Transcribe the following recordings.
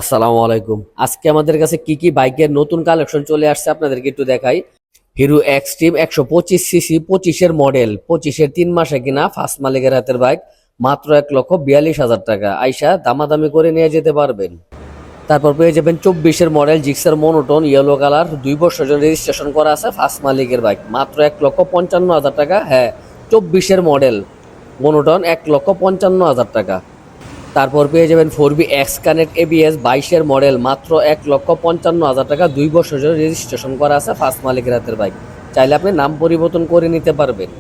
আসসালামু আলাইকুম। আজকে আমাদের কাছে কি কি বাইকের নতুন কালেকশন চলে আসছে আপনাদেরকে একটু দেখাই। হিরো এক্সট্রিম 125 সিসি 25-এর মডেল, 25-এর 3 মাসে কিনা, ফার্স্ট মালিকের হাতের বাইক, মাত্র 1,42,000 টাকা। আইসা দামাদামি করে নিয়ে যেতে পারবেন। তারপর পেয়ে যাবেন 24-এর model Gixxer monotone yellow colour, 2 বছর জন্য রেজিস্ট্রেশন করা আছে, ফার্স্ট মালিকের বাইক, মাত্র 1,55,000 টাকা। হ্যাঁ, 24-এর মডেল মনোটন 1,55,000 টাকা। তারপর পেয়ে যাবেন 4B এক্স কানেক্ট এবিএস 22-এর মডেল, মাত্র 1,55,000 টাকা। 2 বছর ধরে রেজিস্ট্রেশন করা আছে, ফার্স্ট মালিকের হাতের বাইক, চাইলে আপনি নাম পরিবর্তন করে নিতে পারবেন।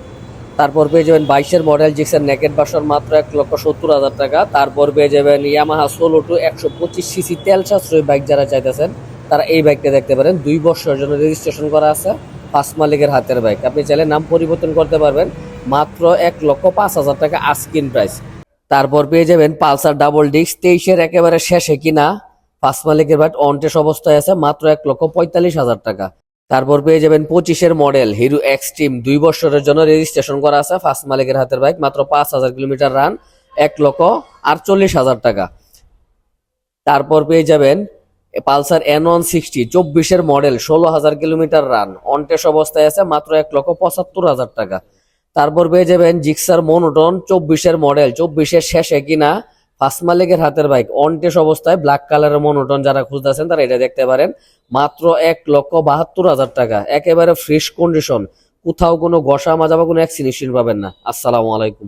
তারপর পেয়ে যাবেন 22-এর মডেল জিক্সার নেকেট বাসর, মাত্র 1,70,000 টাকা। তারপর পেয়ে যাবেন ইয়ামাহা সোলো 2 125 সিসি তেল সাশ্রয়ী বাইক, যারা চাইতেছেন তারা এই বাইকটা দেখতে পারেন। 2 বছরের জন্য রেজিস্ট্রেশন করা আছে, ফার্স্ট মালিকের হাতের বাইক, আপনি চাইলে নাম পরিবর্তন করতে পারবেন। মাত্র 1,05,000 টাকা আস্কিং প্রাইস। তারপর পেয়ে যাবেন পালসার ডাবল ডিস্ক 23-এর একেবারে শেষে কিনা, ফার্স্ট মালিকের বাইক, অনটেস অবস্থায় আছে, মাত্র 1,45,000 টাকা। তারপর পেয়ে যাবেন 25-এর মডেল হিরো এক্সট্রিম, 2 বছরের জন্য রেজিস্ট্রেশন করা আছে, ফার্স্ট মালিকের হাতের বাইক, মাত্র 5,000 কিলোমিটার রান, 1,48,000 টাকা। তারপর পেয়ে যাবেন পালসার N160 24-এর মডেল, 16,000 কিলোমিটার রান, অনটেস অবস্থায় আছে, মাত্র 1,75,000 টাকা। তারপর পেয়ে যাবেন জিক্সার মনোটন 24-এর মডেল, 24-এর শেষে কিনা, ফার্স্ট মালিকের হাতের বাইক, অনটেস অবস্থায়, ব্ল্যাক কালারের মনোটন, যারা খুঁজতেছেন তারা এটা দেখতে পারেন। মাত্র 1,72,000 টাকা, একেবারে ফ্রেশ কন্ডিশন, কোথাও কোনো ঘষা মাজা বা কোনো অ্যাক্সিডেন্ট পাবেন না। আসসালামু আলাইকুম।